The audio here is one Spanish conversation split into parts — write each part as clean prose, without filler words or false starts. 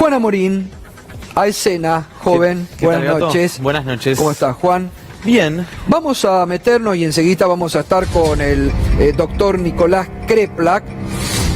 Juan Amorín, a escena, joven. Buenas noches. Buenas noches. ¿Cómo estás, Juan? Bien. Vamos a meternos y enseguida vamos a estar con el doctor Nicolás Kreplak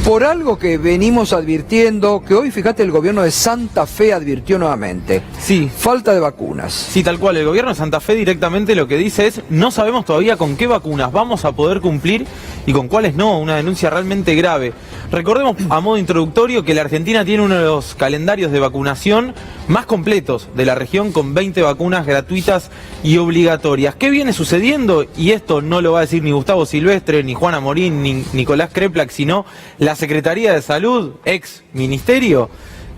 por algo que venimos advirtiendo, que hoy, fíjate, el gobierno de Santa Fe advirtió nuevamente. Sí. Falta de vacunas. Sí, tal cual. El gobierno de Santa Fe directamente lo que dice es: no sabemos todavía con qué vacunas vamos a poder cumplir y con cuáles no. Una denuncia realmente grave. Recordemos, a modo introductorio, que la Argentina tiene uno de los calendarios de vacunación más completos de la región, con 20 vacunas gratuitas y obligatorias. ¿Qué viene sucediendo? Y esto no lo va a decir ni Gustavo Silvestre, ni Juan Amorín, ni Nicolás Kreplak, sino la Secretaría de Salud, ex ministerio,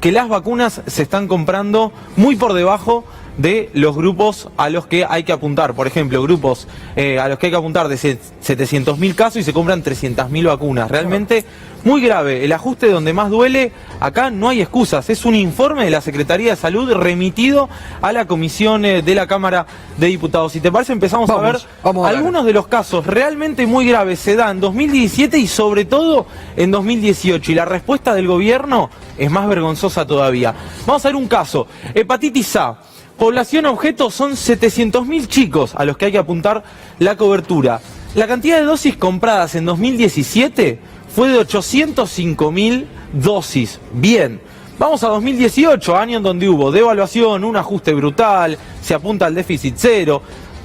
que las vacunas se están comprando muy por debajo de los grupos a los que hay que apuntar. Por ejemplo, grupos a los que hay que apuntar de 700.000 casos y se compran 300.000 vacunas. Realmente muy grave. El ajuste donde más duele, acá no hay excusas. Es un informe de la Secretaría de Salud remitido a la Comisión de la Cámara de Diputados. Si te parece, empezamos a ver algunos de los casos realmente muy graves. Se dan en 2017 y sobre todo en 2018. Y la respuesta del gobierno es más vergonzosa todavía. Vamos a ver un caso. Hepatitis A. Población objeto son 700.000 chicos a los que hay que apuntar la cobertura. La cantidad de dosis compradas en 2017 fue de 805.000 dosis. Bien. Vamos a 2018, año en donde hubo devaluación, un ajuste brutal, se apunta al déficit cero.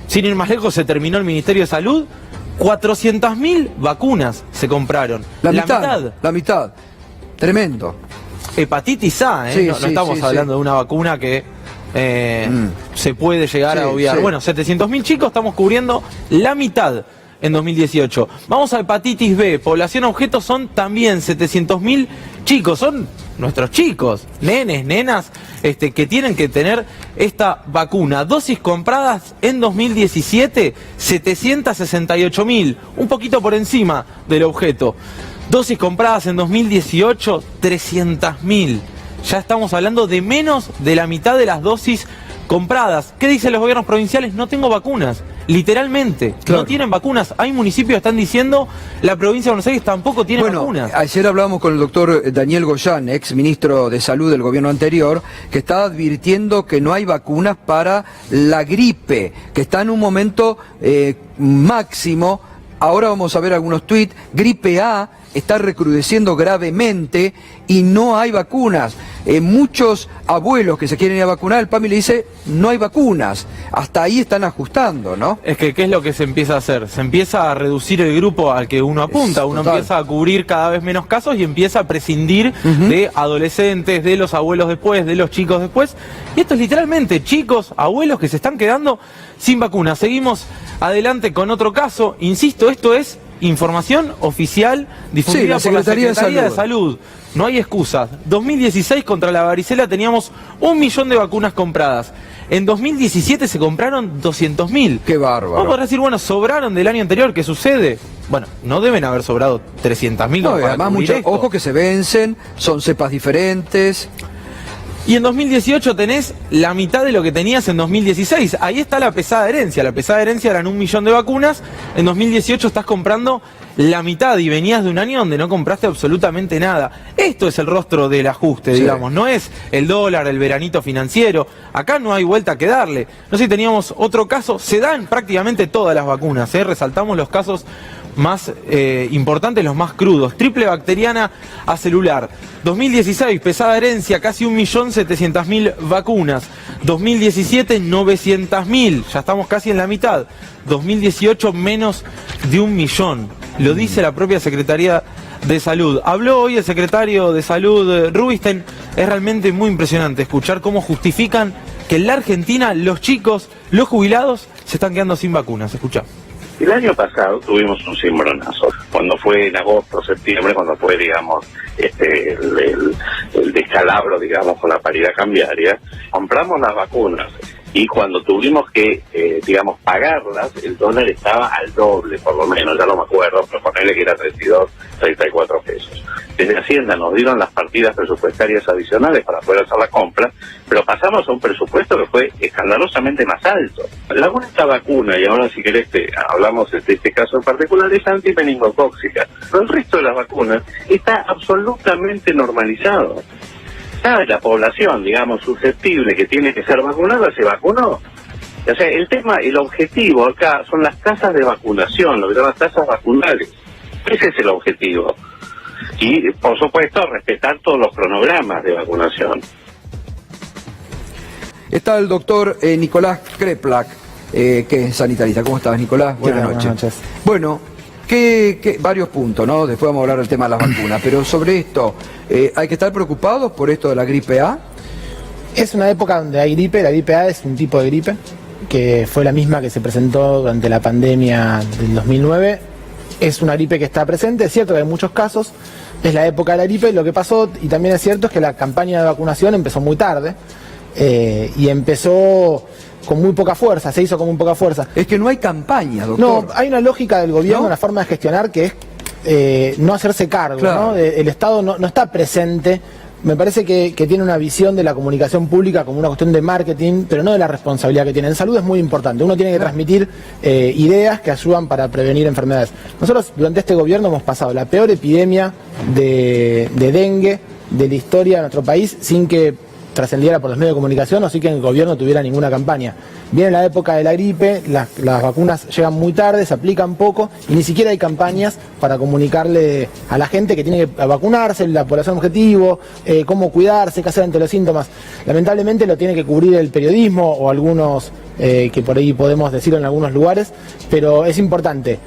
Sin ir más lejos, se terminó el Ministerio de Salud. 400.000 vacunas se compraron. La mitad. Tremendo. Hepatitis A, ¿eh? Sí, no estamos hablando de una vacuna que se puede llegar a obviar. Bueno, 700.000 chicos, estamos cubriendo la mitad en 2018. Vamos a hepatitis B. Población objeto son también 700.000 chicos. Son nuestros chicos, nenes, nenas, que tienen que tener esta vacuna. Dosis compradas en 2017, 768.000. Un poquito por encima del objeto. Dosis compradas en 2018, 300.000. Ya estamos hablando de menos de la mitad de las dosis compradas. ¿Qué dicen los gobiernos provinciales? No tengo vacunas. Literalmente, no tienen vacunas. Hay municipios que están diciendo, la provincia de Buenos Aires tampoco tiene vacunas. Ayer hablábamos con el doctor Daniel Goyán, ex ministro de Salud del gobierno anterior, que está advirtiendo que no hay vacunas para la gripe, que está en un momento máximo. Ahora vamos a ver algunos tuits. Gripe A está recrudeciendo gravemente y no hay vacunas. Muchos abuelos que se quieren ir a vacunar, el PAMI le dice, no hay vacunas. Hasta ahí están ajustando, ¿no? Es que, ¿qué es lo que se empieza a hacer? Se empieza a reducir el grupo al que uno apunta. Uno empieza a cubrir cada vez menos casos y empieza a prescindir de adolescentes, de los abuelos después, de los chicos después. Y esto es literalmente chicos, abuelos que se están quedando sin vacunas. Seguimos adelante con otro caso. Insisto, esto es información oficial difundida por la Secretaría de Salud. No hay excusas. 2016 contra la varicela teníamos 1 millón de vacunas compradas. En 2017 se compraron 200.000. ¡Qué bárbaro! Vamos a decir, bueno, sobraron del año anterior. ¿Qué sucede? Bueno, no deben haber sobrado 300.000. No, además, ojo que se vencen, son cepas diferentes. Y en 2018 tenés la mitad de lo que tenías en 2016. Ahí está la pesada herencia. La pesada herencia eran 1 millón de vacunas. En 2018 estás comprando la mitad y venías de un año donde no compraste absolutamente nada. Esto es el rostro del ajuste, digamos. No es el dólar, el veranito financiero. Acá no hay vuelta que darle. No sé si teníamos otro caso. Se dan prácticamente todas las vacunas, ¿eh? Resaltamos los casos más importantes, los más crudos. Triple bacteriana acelular. 2016, pesada herencia, casi 1.700.000 vacunas. 2017, 900.000. Ya estamos casi en la mitad. 2018, menos de 1 millón. Lo dice la propia Secretaría de Salud. Habló hoy el secretario de Salud, Rubinstein. Es realmente muy impresionante escuchar cómo justifican que en la Argentina los chicos, los jubilados, se están quedando sin vacunas. Escuchá. El año pasado tuvimos un cimbronazo, cuando fue en agosto, septiembre, cuando fue, digamos, el descalabro, digamos, con la paridad cambiaria. Compramos las vacunas y cuando tuvimos que, digamos, pagarlas, el dólar estaba al doble, por lo menos, ya no me acuerdo, pero ponerle que era 32, 34 pesos. Desde Hacienda nos dieron las partidas presupuestarias adicionales para poder hacer la compra, pero pasamos a un presupuesto que fue escandalosamente más alto. La única vacuna, y ahora si querés hablamos de este caso en particular, es antimeningocóxica, pero el resto de las vacunas está absolutamente normalizado. La población, digamos, susceptible que tiene que ser vacunada, se vacunó. O sea, el objetivo acá son las tasas de vacunación, lo que llaman tasas vacunales. Ese es el objetivo. Y, por supuesto, respetar todos los cronogramas de vacunación. Está el doctor Nicolás Kreplak, que es sanitarista. ¿Cómo estás, Nicolás? Buenas noches. Bueno, varios puntos, ¿no? Después vamos a hablar del tema de las vacunas, pero sobre esto, ¿hay que estar preocupados por esto de la gripe A? Es una época donde hay gripe. La gripe A es un tipo de gripe que fue la misma que se presentó durante la pandemia del 2009. Es una gripe que está presente, es cierto que hay muchos casos, es la época de la gripe. Lo que pasó, y también es cierto, es que la campaña de vacunación empezó muy tarde y empezó con muy poca fuerza, se hizo con muy poca fuerza. Es que no hay campaña, doctor. No, hay una lógica del gobierno, ¿No? una forma de gestionar que es no hacerse cargo, Claro. ¿no? El Estado no está presente. Me parece que tiene una visión de la comunicación pública como una cuestión de marketing, pero no de la responsabilidad que tiene. En salud es muy importante. Uno tiene que transmitir ideas que ayudan para prevenir enfermedades. Nosotros durante este gobierno hemos pasado la peor epidemia de dengue de la historia de nuestro país sin que trascendiera por los medios de comunicación o sin que el gobierno tuviera ninguna campaña. Viene la época de la gripe, las vacunas llegan muy tarde, se aplican poco y ni siquiera hay campañas para comunicarle a la gente que tiene que vacunarse, la población objetivo, cómo cuidarse, qué hacer ante los síntomas. Lamentablemente lo tiene que cubrir el periodismo o algunos que por ahí podemos decirlo en algunos lugares, pero es importante.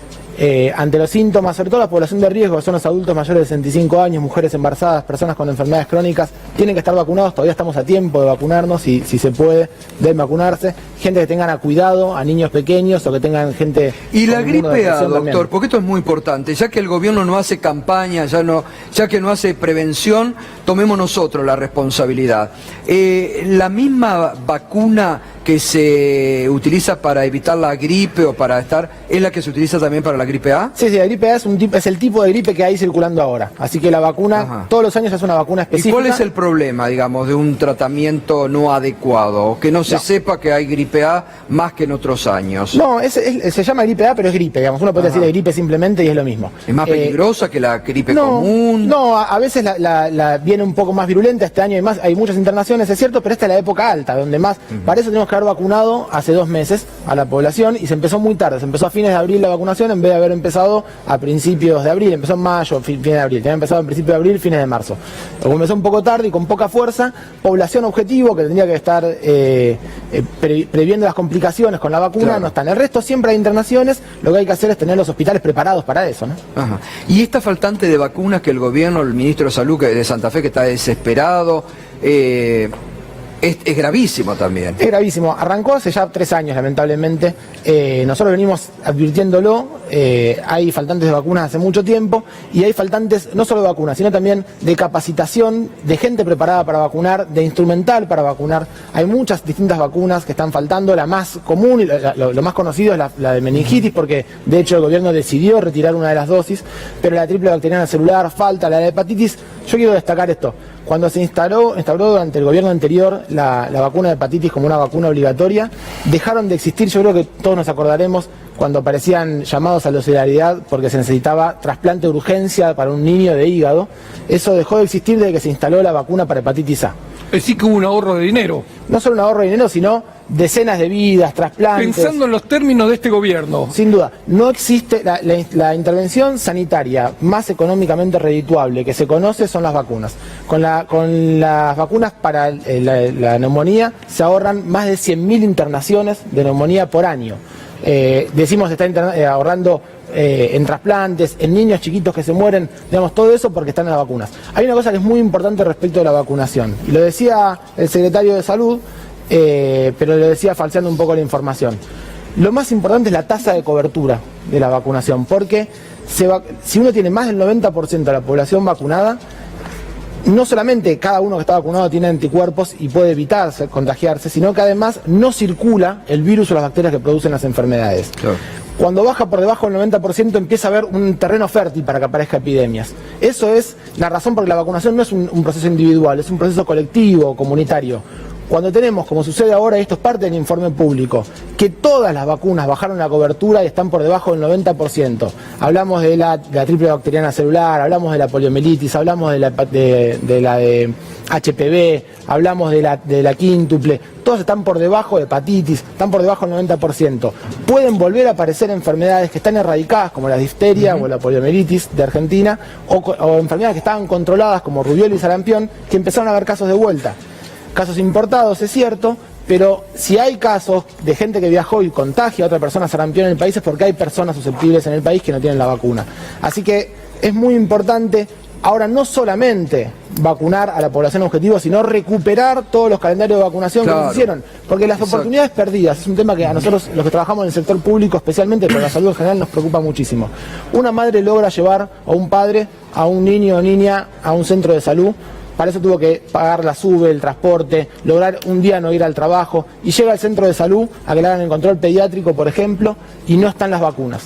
Ante los síntomas, sobre todo la población de riesgo, que son los adultos mayores de 65 años, mujeres embarazadas, personas con enfermedades crónicas, tienen que estar vacunados. Todavía estamos a tiempo de vacunarnos, si se puede, deben vacunarse. Gente que tengan a cuidado, a niños pequeños o que tengan gente... Y la gripe A, doctor, también. porque esto es muy importante, ya que el gobierno no hace campaña, ya que no hace prevención, tomemos nosotros la responsabilidad. La misma vacuna que se utiliza para evitar la gripe o para ¿es la que se utiliza también para la gripe A? Sí, la gripe A es el tipo de gripe que hay circulando ahora. Así que la vacuna, Ajá. todos los años es una vacuna específica. ¿Y cuál es el problema, digamos, de un tratamiento no adecuado? O que no se sepa que hay gripe A más que en otros años. No, se llama gripe A, pero es gripe, digamos. Uno puede Ajá. decir de gripe simplemente y es lo mismo. ¿Es más peligrosa que la gripe común? No, a veces la viene un poco más virulenta. Este año hay muchas internaciones, es cierto, pero esta es la época alta, donde más... Para eso tenemos que haber vacunado hace 2 meses a la población y se empezó muy tarde. Se empezó a fines de abril la vacunación en vez de haber empezado a principios de abril. Empezó en mayo, fines de abril. Tenía empezado en principio de abril, fines de marzo. Como empezó un poco tarde y con poca fuerza, población objetivo que tendría que estar previendo las complicaciones con la vacuna, Claro. no están. El resto siempre hay internaciones, lo que hay que hacer es tener los hospitales preparados para eso, ¿no? Ajá. Y esta faltante de vacunas que el gobierno, el ministro de Salud de Santa Fe, que está desesperado, es gravísimo también. Es gravísimo. Arrancó hace ya 3 años, lamentablemente. Nosotros venimos advirtiéndolo. Hay faltantes de vacunas hace mucho tiempo y hay faltantes no solo de vacunas, sino también de capacitación, de gente preparada para vacunar, de instrumental para vacunar. Hay muchas distintas vacunas que están faltando. La más común y lo más conocido es la de meningitis, porque de hecho el gobierno decidió retirar una de las dosis, pero la triple bacteriana celular falta, la de hepatitis. Yo quiero destacar esto. Cuando se instauró durante el gobierno anterior la vacuna de hepatitis como una vacuna obligatoria, dejaron de existir, yo creo que todos nos acordaremos, cuando aparecían llamados a la solidaridad porque se necesitaba trasplante de urgencia para un niño de hígado. Eso dejó de existir desde que se instaló la vacuna para hepatitis A. Es decir, que hubo un ahorro de dinero. No solo un ahorro de dinero, sino decenas de vidas, trasplantes. Pensando en los términos de este gobierno. Sin duda, no existe la intervención sanitaria más económicamente redituable que se conoce son las vacunas. Con las vacunas para la neumonía se ahorran más de 100.000 internaciones de neumonía por año. Decimos se está ahorrando en trasplantes, en niños chiquitos que se mueren, digamos, todo eso porque están en las vacunas. Hay una cosa que es muy importante respecto de la vacunación, y lo decía el secretario de Salud, pero lo decía falseando un poco la información. Lo más importante es la tasa de cobertura de la vacunación, porque si uno tiene más del 90% de la población vacunada, no solamente cada uno que está vacunado tiene anticuerpos y puede evitar contagiarse, sino que además no circula el virus o las bacterias que producen las enfermedades. Claro. Cuando baja por debajo del 90% empieza a haber un terreno fértil para que aparezcan epidemias. Eso es la razón por la que la vacunación no es un proceso individual, es un proceso colectivo, comunitario. Cuando tenemos, como sucede ahora, y esto es parte del informe público, que todas las vacunas bajaron la cobertura y están por debajo del 90%. Hablamos de la triple bacteriana celular, hablamos de la poliomielitis, hablamos de la de HPV, hablamos de la quíntuple, todos están por debajo de hepatitis, están por debajo del 90%. Pueden volver a aparecer enfermedades que están erradicadas, como la difteria o la poliomielitis de Argentina, o enfermedades que estaban controladas, como rubiola y sarampión, que empezaron a haber casos de vuelta. Casos importados, es cierto, pero si hay casos de gente que viajó y contagia a otra persona sarampión en el país es porque hay personas susceptibles en el país que no tienen la vacuna. Así que es muy importante ahora no solamente vacunar a la población objetivo, sino recuperar todos los calendarios de vacunación que nos hicieron. Porque las oportunidades perdidas es un tema que a nosotros, los que trabajamos en el sector público especialmente, pero la salud en general nos preocupa muchísimo. Una madre logra llevar a un padre, a un niño o niña a un centro de salud. Para eso tuvo que pagar la SUBE, el transporte, lograr un día no ir al trabajo, y llega al centro de salud a que le hagan el control pediátrico, por ejemplo, y no están las vacunas.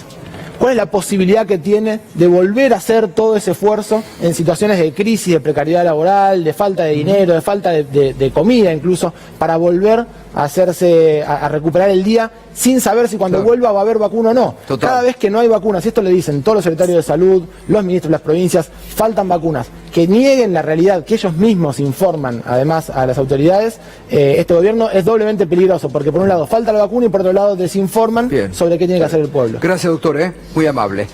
¿Cuál es la posibilidad que tiene de volver a hacer todo ese esfuerzo en situaciones de crisis, de precariedad laboral, de falta de dinero, de falta de comida incluso, para volver a hacerse, a recuperar el día sin saber si cuando vuelva va a haber vacuna o no? Total. Cada vez que no hay vacunas, y esto le dicen todos los secretarios de salud, los ministros de las provincias, faltan vacunas, que nieguen la realidad, que ellos mismos informan además a las autoridades, este gobierno es doblemente peligroso, porque por un lado falta la vacuna y por otro lado desinforman sobre qué tiene que hacer el pueblo. Gracias, doctor, muy amable.